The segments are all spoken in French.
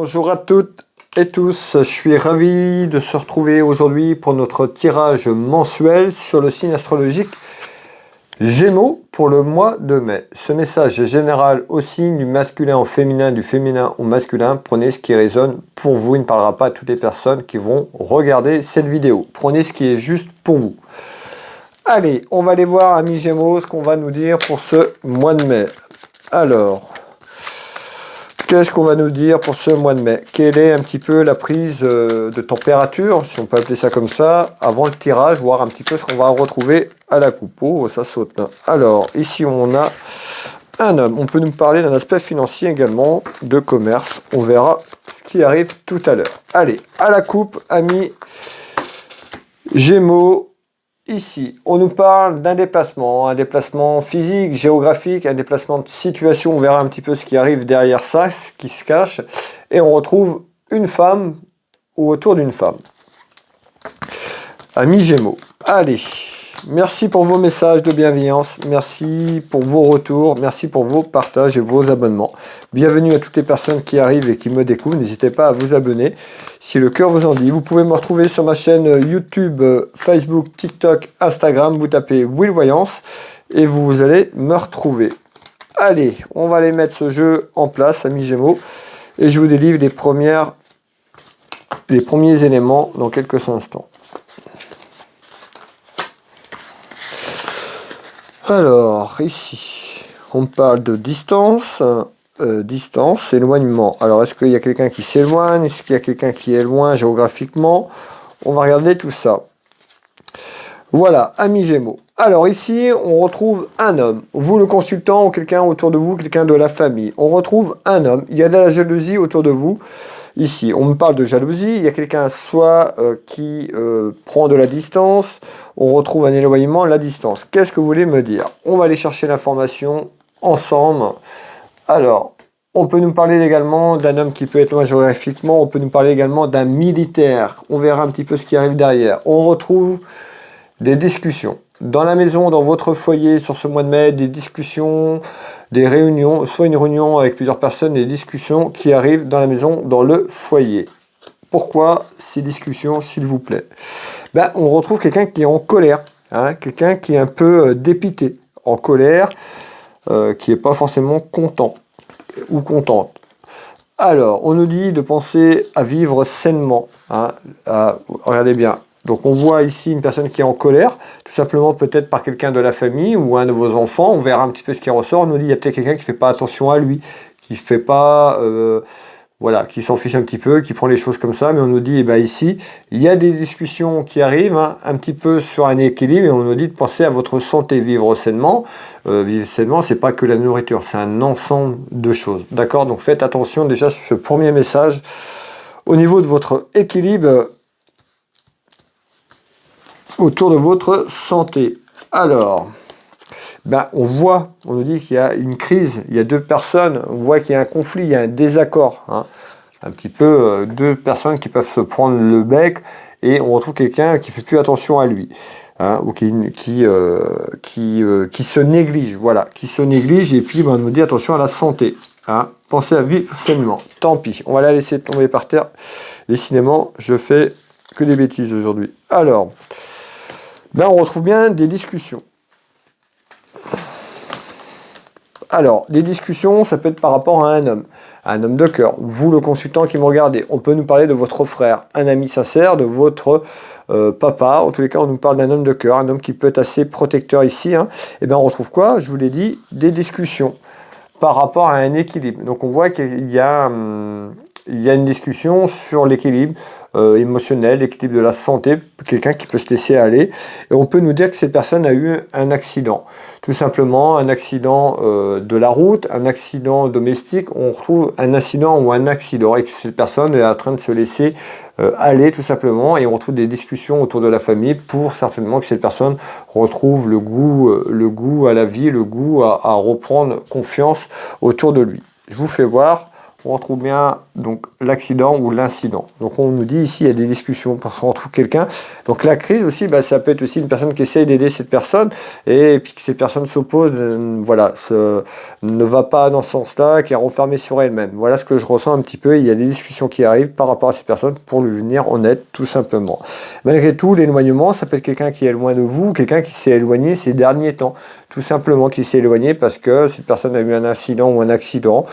Bonjour à toutes et tous, je suis ravi de se retrouver aujourd'hui pour notre tirage mensuel sur le signe astrologique Gémeaux pour le mois de mai. Ce message est général au signe du masculin au féminin, du féminin au masculin. Prenez ce qui résonne pour vous, il ne parlera pas à toutes les personnes qui vont regarder cette vidéo. Prenez ce qui est juste pour vous. Allez, on va aller voir, amis Gémeaux, ce qu'on va nous dire pour ce mois de mai. Alors, qu'est-ce qu'on va nous dire pour ce mois de mai? Quelle est un petit peu la prise de température, si on peut appeler ça comme ça, avant le tirage, voir un petit peu ce qu'on va retrouver à la coupe. Oh, ça saute. Alors, ici, on a un homme. On peut nous parler d'un aspect financier également, de commerce. On verra ce qui arrive tout à l'heure. Allez, à la coupe, amis Gémeaux. Ici, on nous parle d'un déplacement, un déplacement physique, géographique, un déplacement de situation. On verra un petit peu ce qui arrive derrière ça, ce qui se cache. Et on retrouve une femme ou autour d'une femme. Amis Gémeaux, allez, merci pour vos messages de bienveillance, merci pour vos retours, merci pour vos partages et vos abonnements. Bienvenue à toutes les personnes qui arrivent et qui me découvrent. N'hésitez pas à vous abonner si le cœur vous en dit. Vous pouvez me retrouver sur ma chaîne YouTube, Facebook, TikTok, Instagram. Vous tapez Will Voyance et vous allez me retrouver. Allez, on va aller mettre ce jeu en place, amis Gémeaux. Et je vous délivre les premiers éléments dans quelques instants. Alors, ici, on parle de distance, éloignement. Alors, est-ce qu'il y a quelqu'un qui s'éloigne? Est-ce qu'il y a quelqu'un qui est loin géographiquement? On va regarder tout ça. Voilà, amis Gémeaux. Alors, ici, on retrouve un homme. Vous, le consultant, ou quelqu'un autour de vous, quelqu'un de la famille. On retrouve un homme. Il y a de la jalousie autour de vous. Ici, on me parle de jalousie. Il y a quelqu'un soit qui prend de la distance. On retrouve un éloignement, la distance. Qu'est-ce que vous voulez me dire? On va aller chercher l'information ensemble. Alors, on peut nous parler également d'un homme qui peut être loin géographiquement. On peut nous parler également d'un militaire. On verra un petit peu ce qui arrive derrière. On retrouve des discussions. Dans la maison, dans votre foyer, sur ce mois de mai, des discussions, des réunions, soit une réunion avec plusieurs personnes, des discussions qui arrivent dans la maison, dans le foyer. Pourquoi ces discussions, s'il vous plaît? On retrouve quelqu'un qui est en colère, hein, quelqu'un qui est un peu dépité, en colère, qui n'est pas forcément content ou contente. Alors, on nous dit de penser à vivre sainement. Hein, regardez bien. Donc on voit ici une personne qui est en colère, tout simplement peut-être par quelqu'un de la famille ou un de vos enfants. On verra un petit peu ce qui ressort. On nous dit qu'il y a peut-être quelqu'un qui ne fait pas attention à lui, qui fait pas, voilà, qui s'en fiche un petit peu, qui prend les choses comme ça. Mais on nous dit, ici, il y a des discussions qui arrivent, hein, un petit peu sur un équilibre, et on nous dit de penser à votre santé, vivre sainement. Vivre sainement, c'est pas que la nourriture, c'est un ensemble de choses. D'accord? Donc faites attention déjà sur ce premier message au niveau de votre équilibre autour de votre santé. Alors, on nous dit qu'il y a une crise, il y a deux personnes, on voit qu'il y a un conflit, il y a un désaccord. Hein. Un petit peu deux personnes qui peuvent se prendre le bec et on retrouve quelqu'un qui fait plus attention à lui. Hein, ou qui se néglige, voilà, qui se néglige et puis on nous dit attention à la santé. Hein. Pensez à vivre sainement. Tant pis, on va la laisser tomber par terre. Décidément, je fais que des bêtises aujourd'hui. Alors, on retrouve bien des discussions. Alors, des discussions, ça peut être par rapport à un homme de cœur. Vous, le consultant qui me regardez, on peut nous parler de votre frère, un ami sincère, de votre papa. En tous les cas, on nous parle d'un homme de cœur, un homme qui peut être assez protecteur ici. Hein. Et on retrouve quoi? Je vous l'ai dit, des discussions par rapport à un équilibre. Donc, on voit qu'il y a une discussion sur l'équilibre émotionnel, l'équilibre de la santé, quelqu'un qui peut se laisser aller. Et on peut nous dire que cette personne a eu un accident. Tout simplement, un accident de la route, un accident domestique. On retrouve un incident ou un accident et que cette personne est en train de se laisser aller tout simplement. Et on retrouve des discussions autour de la famille pour certainement que cette personne retrouve le goût à la vie, le goût à reprendre confiance autour de lui. Je vous fais voir. on retrouve bien donc l'accident ou l'incident. Donc on nous dit ici, il y a des discussions parce qu'on retrouve quelqu'un. Donc la crise aussi, ça peut être aussi une personne qui essaye d'aider cette personne et puis que cette personne s'oppose, voilà, ne va pas dans ce sens-là, qui est renfermée sur elle-même. Voilà ce que je ressens un petit peu. Il y a des discussions qui arrivent par rapport à cette personne pour lui venir en aide, tout simplement. Malgré tout, l'éloignement, ça peut être quelqu'un qui est loin de vous, quelqu'un qui s'est éloigné ces derniers temps. Tout simplement qui s'est éloigné parce que cette personne a eu un incident ou un accident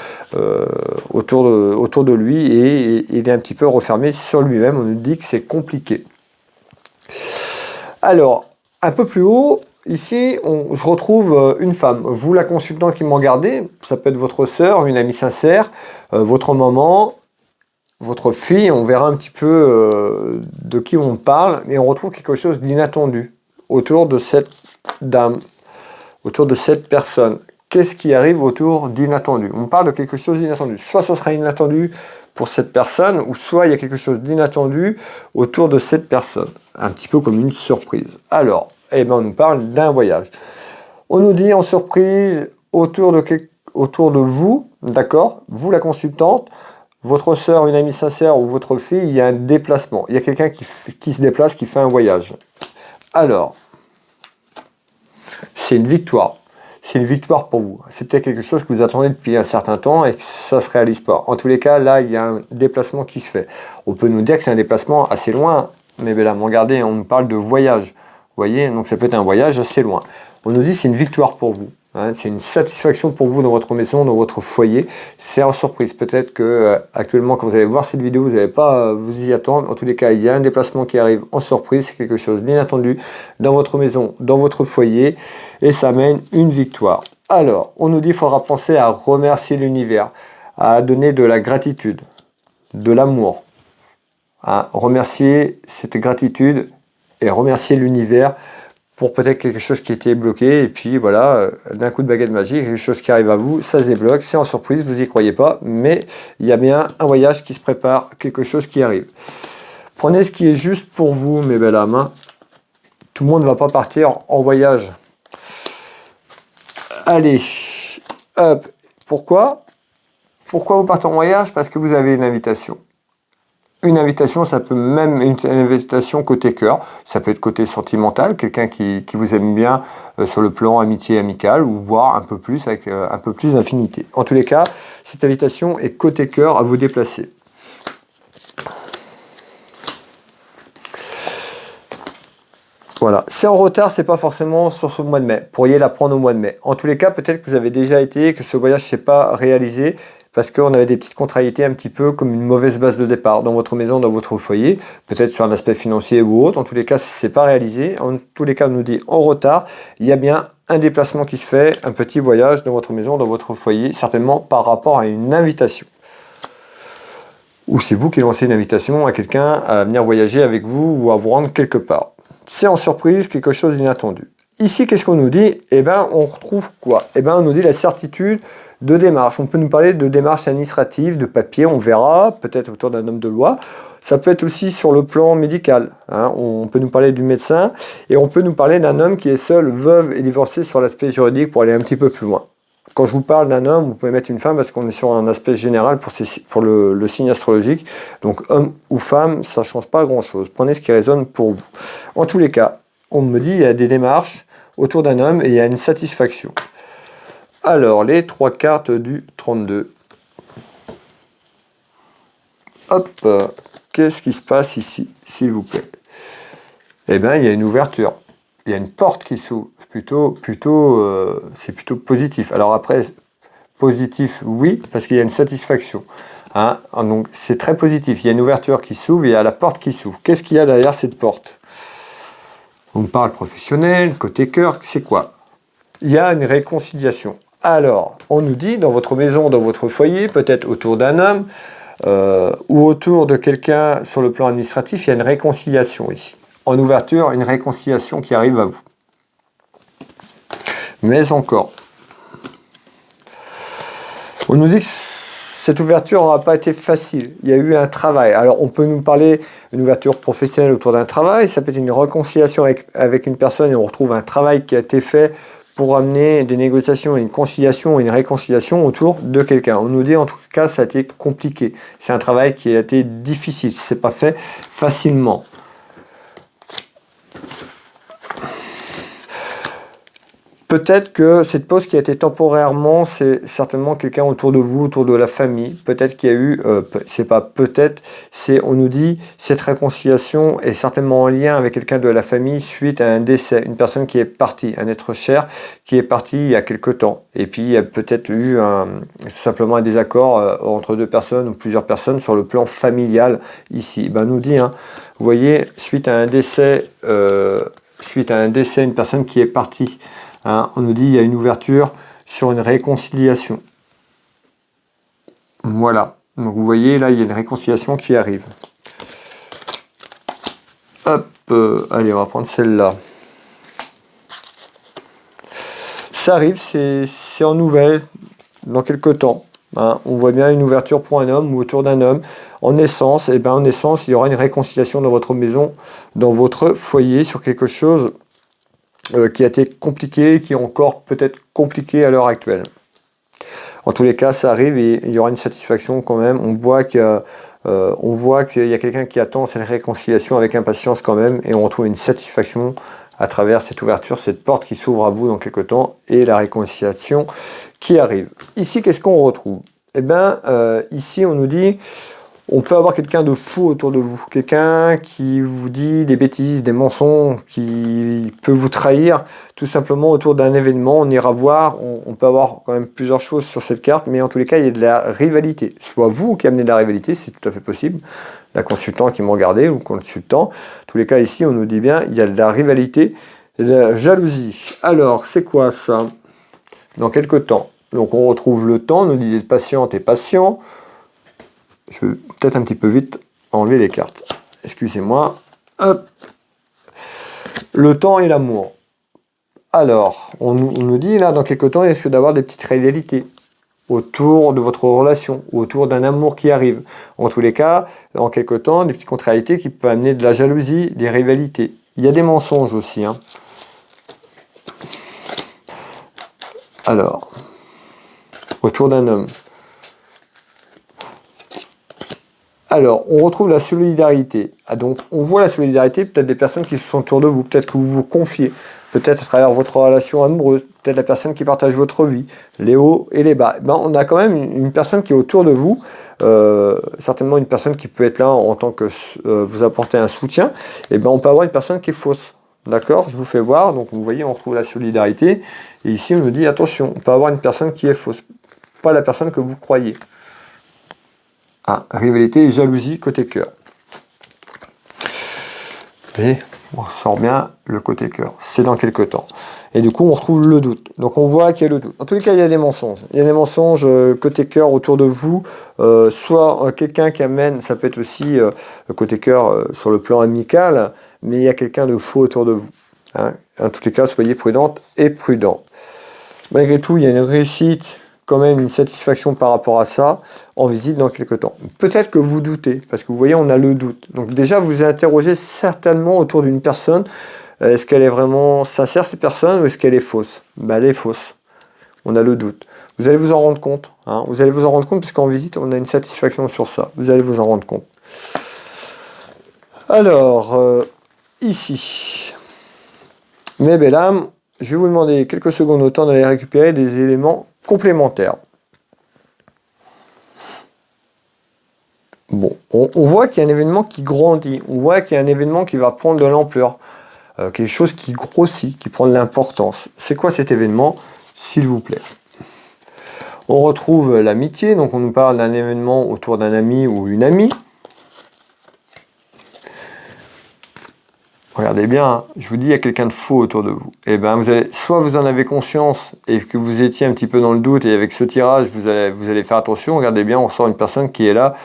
autour de lui et il est un petit peu refermé sur lui-même. On nous dit que c'est compliqué. Alors, un peu plus haut, ici, je retrouve une femme. Vous, la consultante qui m'en regardez, ça peut être votre sœur, une amie sincère, votre maman, votre fille. On verra un petit peu de qui on parle, mais on retrouve quelque chose d'inattendu autour de cette dame, autour de cette personne. Qu'est-ce qui arrive autour d'inattendu? On parle de quelque chose d'inattendu. Soit ce sera inattendu pour cette personne, ou soit il y a quelque chose d'inattendu autour de cette personne. Un petit peu comme une surprise. Alors, on nous parle d'un voyage. On nous dit en surprise autour de vous, d'accord? Vous, la consultante, votre sœur, une amie sincère ou votre fille, il y a un déplacement. Il y a quelqu'un qui se déplace, qui fait un voyage. Alors, c'est une victoire. C'est une victoire pour vous. C'est peut-être quelque chose que vous attendez depuis un certain temps et que ça ne se réalise pas. En tous les cas, là, il y a un déplacement qui se fait. On peut nous dire que c'est un déplacement assez loin, mais là, regardez, on nous parle de voyage. Vous voyez, donc ça peut être un voyage assez loin. On nous dit que c'est une victoire pour vous. C'est une satisfaction pour vous dans votre maison, dans votre foyer. C'est en surprise. Peut-être que actuellement, quand vous allez voir cette vidéo, vous n'allez pas vous y attendre. En tous les cas, il y a un déplacement qui arrive en surprise. C'est quelque chose d'inattendu dans votre maison, dans votre foyer. Et ça amène une victoire. Alors, on nous dit qu'il faudra penser à remercier l'univers, à donner de la gratitude, de l'amour. À remercier cette gratitude et remercier l'univers pour peut-être quelque chose qui était bloqué, et puis voilà, d'un coup de baguette magique, quelque chose qui arrive à vous, ça se débloque, c'est en surprise, vous n'y croyez pas, mais il y a bien un voyage qui se prépare, quelque chose qui arrive. Prenez ce qui est juste pour vous, mes belles âmes. Hein. Tout le monde ne va pas partir en voyage. Allez, hop, pourquoi vous partez en voyage? Parce que vous avez une invitation. Une invitation, ça peut même être une invitation côté cœur, ça peut être côté sentimental, quelqu'un qui vous aime bien sur le plan amitié amical, ou voir un peu plus avec un peu plus d'infinité. En tous les cas, cette invitation est côté cœur à vous déplacer. Voilà, c'est en retard, c'est pas forcément sur ce mois de mai. Vous pourriez la prendre au mois de mai. En tous les cas, peut-être que vous avez déjà été, que ce voyage ne s'est pas réalisé, parce qu'on avait des petites contrariétés un petit peu comme une mauvaise base de départ dans votre maison, dans votre foyer, peut-être sur un aspect financier ou autre. En tous les cas, ce n'est pas réalisé. En tous les cas, on nous dit en retard, il y a bien un déplacement qui se fait, un petit voyage dans votre maison, dans votre foyer, certainement par rapport à une invitation. Ou c'est vous qui lancez une invitation à quelqu'un à venir voyager avec vous ou à vous rendre quelque part. C'est en surprise, quelque chose d'inattendu. Ici, qu'est-ce qu'on nous dit? On retrouve quoi? On nous dit la certitude de démarche. On peut nous parler de démarche administrative, de papier, on verra, peut-être autour d'un homme de loi. Ça peut être aussi sur le plan médical. On peut nous parler du médecin et on peut nous parler d'un homme qui est seul, veuve et divorcé sur l'aspect juridique pour aller un petit peu plus loin. Quand je vous parle d'un homme, vous pouvez mettre une femme parce qu'on est sur un aspect général pour le signe astrologique. Donc homme ou femme, ça ne change pas grand-chose. Prenez ce qui résonne pour vous. En tous les cas, on me dit qu'il y a des démarches autour d'un homme et il y a une satisfaction. Alors, les 3 cartes du 32. Hop, qu'est-ce qui se passe ici, s'il vous plaît? Il y a une ouverture. Il y a une porte qui s'ouvre. C'est plutôt positif. Alors après, positif, oui, parce qu'il y a une satisfaction. Donc c'est très positif. Il y a une ouverture qui s'ouvre et il y a la porte qui s'ouvre. Qu'est-ce qu'il y a derrière cette porte? On parle professionnel, côté cœur, c'est quoi? Il y a une réconciliation. Alors, on nous dit, dans votre maison, dans votre foyer, peut-être autour d'un homme, ou autour de quelqu'un sur le plan administratif, il y a une réconciliation ici. En ouverture, une réconciliation qui arrive à vous. Mais encore, on nous dit que cette ouverture n'aura pas été facile. Il y a eu un travail. Alors, on peut nous parler d'une ouverture professionnelle autour d'un travail. Ça peut être une réconciliation avec une personne et on retrouve un travail qui a été fait pour amener des négociations, une conciliation, une réconciliation autour de quelqu'un. On nous dit en tout cas ça a été compliqué. C'est un travail qui a été difficile, c'est pas fait facilement. Peut-être que cette pause qui a été temporairement, c'est certainement quelqu'un autour de vous, autour de la famille. Peut-être qu'il y a eu, c'est pas peut-être, c'est, on nous dit, cette réconciliation est certainement en lien avec quelqu'un de la famille suite à un décès, une personne qui est partie, un être cher qui est parti il y a quelque temps. Et puis il y a peut-être eu tout simplement un désaccord entre deux personnes ou plusieurs personnes sur le plan familial ici. Ben, on nous dit, hein, vous voyez, suite à un décès, une personne qui est partie. Hein, on nous dit qu'il y a une ouverture sur une réconciliation. Voilà. Donc vous voyez, là, il y a une réconciliation qui arrive. Hop, allez, on va prendre celle-là. Ça arrive, c'est en nouvelle, dans quelques temps. Hein, on voit bien une ouverture pour un homme ou autour d'un homme. En naissance, et ben en naissance, il y aura une réconciliation dans votre maison, dans votre foyer, sur quelque chose qui a été compliqué, qui est encore peut-être compliqué à l'heure actuelle. En tous les cas, ça arrive et il y aura une satisfaction quand même. On voit qu'il y a quelqu'un qui attend cette réconciliation avec impatience quand même, et on retrouve une satisfaction à travers cette ouverture, cette porte qui s'ouvre à vous dans quelques temps, et la réconciliation qui arrive. Ici, qu'est-ce qu'on retrouve? Eh bien, ici, on nous dit... On peut avoir quelqu'un de faux autour de vous, quelqu'un qui vous dit des bêtises, des mensonges, qui peut vous trahir tout simplement autour d'un événement. On ira voir, on peut avoir quand même plusieurs choses sur cette carte, mais en tous les cas, il y a de la rivalité. Soit vous qui amenez de la rivalité, c'est tout à fait possible, la consultante qui me regardait ou le consultant. En tous les cas, ici, on nous dit bien, il y a de la rivalité et de la jalousie. Alors, c'est quoi ça? Dans quelques temps. Donc, on retrouve le temps, on nous dit d'être patiente et patient. Je vais peut-être un petit peu vite enlever les cartes. Excusez-moi. Hop. Le temps et l'amour. Alors, on nous dit là, dans quelques temps, il risque d'avoir des petites rivalités autour de votre relation, autour d'un amour qui arrive. En tous les cas, dans quelques temps, des petites contrariétés qui peuvent amener de la jalousie, des rivalités. Il y a des mensonges aussi. Hein. Alors, autour d'un homme. Alors, on retrouve la solidarité. Ah, donc, on voit la solidarité, peut-être des personnes qui sont autour de vous, peut-être que vous vous confiez, peut-être à travers votre relation amoureuse, peut-être la personne qui partage votre vie, les hauts et les bas. Ben, on a quand même une personne qui est autour de vous, certainement une personne qui peut être là en tant que vous apporter un soutien. Et ben, on peut avoir une personne qui est fausse. D'accord? Je vous fais voir. Donc, vous voyez, on retrouve la solidarité. Et ici, on nous dit, attention, on peut avoir une personne qui est fausse. Pas la personne que vous croyez. Ah, rivalité et jalousie côté cœur. Et on sort bien le côté cœur. C'est dans quelques temps. Et du coup, on retrouve le doute. Donc, on voit qu'il y a le doute. En tous les cas, il y a des mensonges. Il y a des mensonges côté cœur autour de vous. Soit quelqu'un qui amène, ça peut être aussi côté cœur sur le plan amical, mais il y a quelqu'un de faux autour de vous. Hein. En tous les cas, soyez prudente et prudent. Malgré tout, il y a une réussite, quand même une satisfaction par rapport à ça, en visite dans quelques temps. Peut-être que vous doutez, parce que vous voyez, on a le doute. Donc déjà, vous interrogez certainement autour d'une personne. Est-ce qu'elle est vraiment sincère, cette personne, ou est-ce qu'elle est fausse? Ben, elle est fausse. On a le doute. Vous allez vous en rendre compte. Hein. Vous allez vous en rendre compte, parce qu'en visite, on a une satisfaction sur ça. Vous allez vous en rendre compte. Alors, ici, mes belles âmes, je vais vous demander quelques secondes au temps d'aller récupérer des éléments complémentaires. Bon, on voit qu'il y a un événement qui grandit, on voit qu'il y a un événement qui va prendre de l'ampleur, quelque chose qui grossit, qui prend de l'importance. C'est quoi cet événement, s'il vous plaît? On retrouve l'amitié, donc on nous parle d'un événement autour d'un ami ou une amie. Regardez bien, hein, je vous dis, il y a quelqu'un de faux autour de vous. Et ben, soit vous en avez conscience et que vous étiez un petit peu dans le doute, et avec ce tirage, vous allez faire attention. Regardez bien, on sort une personne qui est là,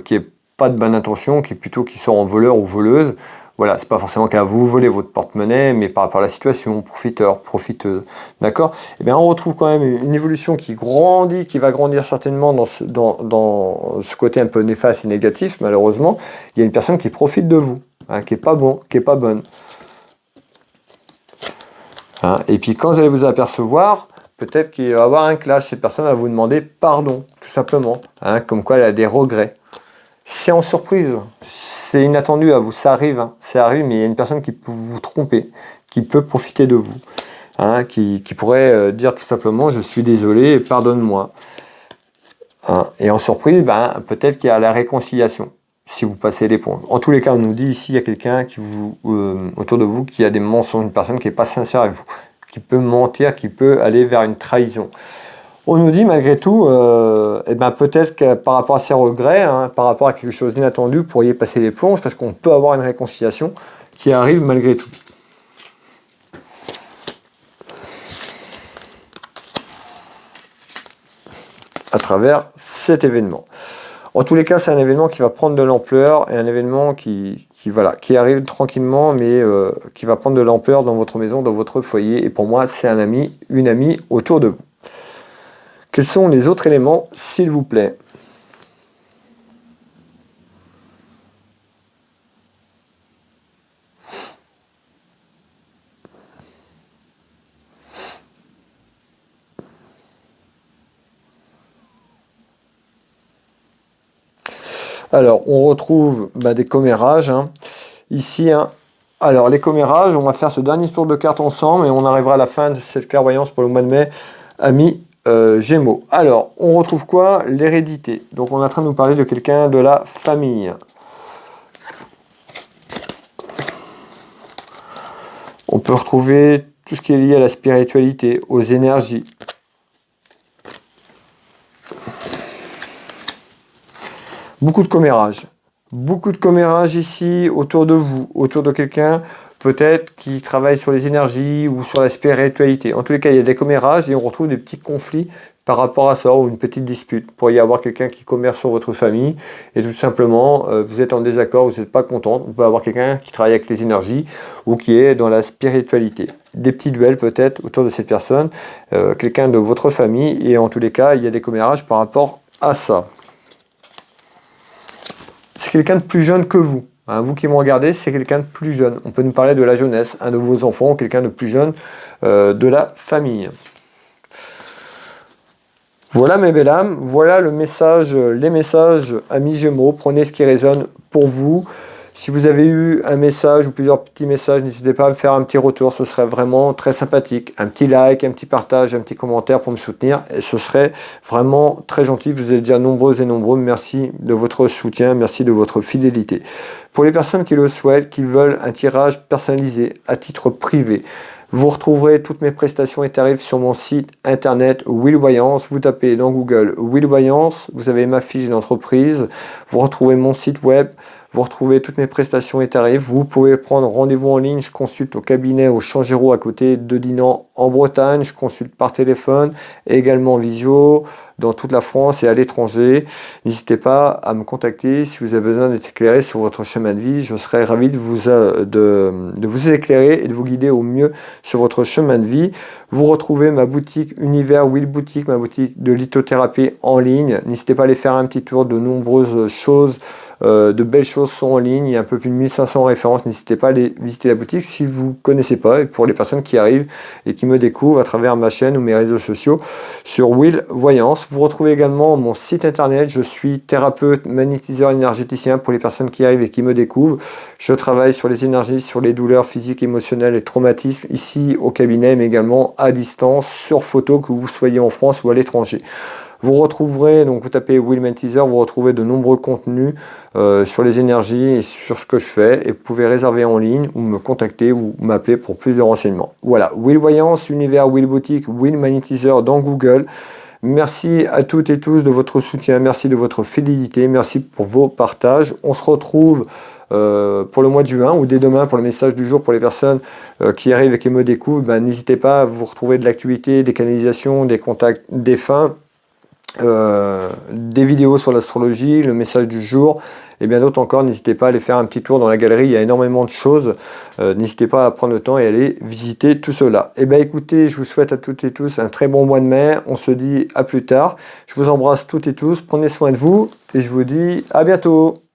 qui n'est pas de bonne intention, qui sort en voleur ou voleuse. Voilà, c'est pas forcément qu'à vous voler votre porte-monnaie, mais par rapport à la situation, profiteur, profiteuse. D'accord? Et bien, on retrouve quand même une évolution qui grandit, qui va grandir certainement dans ce côté un peu néfaste et négatif, malheureusement. Il y a une personne qui profite de vous. Hein, qui est pas bon, qui est pas bonne. Hein. Et puis quand vous allez vous apercevoir, peut-être qu'il va y avoir un clash. Cette personne va vous demander pardon, tout simplement. Hein, comme quoi elle a des regrets. C'est en surprise, c'est inattendu à vous, ça arrive, hein, ça arrive, mais il y a une personne qui peut vous tromper, qui peut profiter de vous, hein, qui pourrait dire tout simplement je suis désolé, pardonne-moi. Hein, et en surprise, ben, peut-être qu'il y a la réconciliation, si vous passez l'éponge. En tous les cas, on nous dit ici, il y a quelqu'un qui vous, autour de vous qui a des mensonges, une personne qui n'est pas sincère avec vous, qui peut mentir, qui peut aller vers une trahison. On nous dit malgré tout, ben peut-être que par rapport à ces regrets, hein, par rapport à quelque chose d'inattendu, vous pourriez passer l'éponge parce qu'on peut avoir une réconciliation qui arrive malgré tout. À travers cet événement. En tous les cas, c'est un événement qui va prendre de l'ampleur et un événement qui arrive tranquillement, mais qui va prendre de l'ampleur dans votre maison, dans votre foyer. Et pour moi, c'est un ami, une amie autour de vous. Quels sont les autres éléments, s'il vous plaît? Alors, on retrouve des commérages. Hein. Ici, hein. Alors, les commérages, on va faire ce dernier tour de cartes ensemble et on arrivera à la fin de cette clairvoyance pour le mois de mai, amis Gémeaux. Alors, on retrouve quoi? L'hérédité. Donc, on est en train de nous parler de quelqu'un de la famille. On peut retrouver tout ce qui est lié à la spiritualité, aux énergies. Beaucoup de commérages. Beaucoup de commérages ici autour de vous, autour de quelqu'un peut-être qui travaille sur les énergies ou sur la spiritualité. En tous les cas, il y a des commérages et on retrouve des petits conflits par rapport à ça ou une petite dispute. Il pourrait y avoir quelqu'un qui commerce sur votre famille et tout simplement vous êtes en désaccord, vous n'êtes pas content. Vous pouvez avoir quelqu'un qui travaille avec les énergies ou qui est dans la spiritualité. Des petits duels peut-être autour de cette personne, quelqu'un de votre famille et en tous les cas, il y a des commérages par rapport à ça. C'est quelqu'un de plus jeune que vous. Hein, vous qui me regardez, c'est quelqu'un de plus jeune. On peut nous parler de la jeunesse, un de vos enfants, quelqu'un de plus jeune de la famille. Voilà mes belles âmes, voilà le message, les messages amis Gémeaux. Prenez ce qui résonne pour vous. Si vous avez eu un message ou plusieurs petits messages, n'hésitez pas à me faire un petit retour, ce serait vraiment très sympathique. Un petit like, un petit partage, un petit commentaire pour me soutenir, et ce serait vraiment très gentil. Vous êtes déjà nombreux et nombreux, merci de votre soutien, merci de votre fidélité. Pour les personnes qui le souhaitent, qui veulent un tirage personnalisé à titre privé, vous retrouverez toutes mes prestations et tarifs sur mon site internet Will Voyance. Vous tapez dans Google Will Voyance, vous avez ma fiche d'entreprise, vous retrouvez mon site web, vous retrouvez toutes mes prestations et tarifs. Vous pouvez prendre rendez-vous en ligne. Je consulte au cabinet au Changero à côté de Dinan en Bretagne. Je consulte par téléphone et également en visio dans toute la France et à l'étranger. N'hésitez pas à me contacter si vous avez besoin d'être éclairé sur votre chemin de vie. Je serai ravi de vous éclairer et de vous guider au mieux sur votre chemin de vie. Vous retrouvez ma boutique Univers Will Boutique, ma boutique de lithothérapie en ligne. N'hésitez pas à aller faire un petit tour, de nombreuses choses. De belles choses sont en ligne, il y a un peu plus de 1500 références, n'hésitez pas à aller visiter la boutique si vous ne connaissez pas, et pour les personnes qui arrivent et qui me découvrent à travers ma chaîne ou mes réseaux sociaux sur Will Voyance. Vous retrouvez également mon site internet, je suis thérapeute, magnétiseur énergéticien pour les personnes qui arrivent et qui me découvrent. Je travaille sur les énergies, sur les douleurs physiques, émotionnelles et traumatismes ici au cabinet, mais également à distance, sur photo, que vous soyez en France ou à l'étranger. Vous retrouverez, donc vous tapez Will Magnétiseur, vous retrouvez de nombreux contenus sur les énergies et sur ce que je fais. Et vous pouvez réserver en ligne ou me contacter ou m'appeler pour plus de renseignements. Voilà, Will Voyance, Univers, Will Boutique, Will Magnétiseur dans Google. Merci à toutes et tous de votre soutien, merci de votre fidélité, merci pour vos partages. On se retrouve pour le mois de juin ou dès demain pour le message du jour pour les personnes qui arrivent et qui me découvrent. N'hésitez pas à vous retrouver de l'actualité, des canalisations, des contacts défunts. Des vidéos sur l'astrologie, le message du jour et bien d'autres encore. N'hésitez pas à aller faire un petit tour dans la galerie, il y a énormément de choses. N'hésitez pas à prendre le temps et aller visiter tout cela. Et bien écoutez, je vous souhaite à toutes et tous un très bon mois de mai. On se dit à plus tard. Je vous embrasse toutes et tous, prenez soin de vous et je vous dis à bientôt.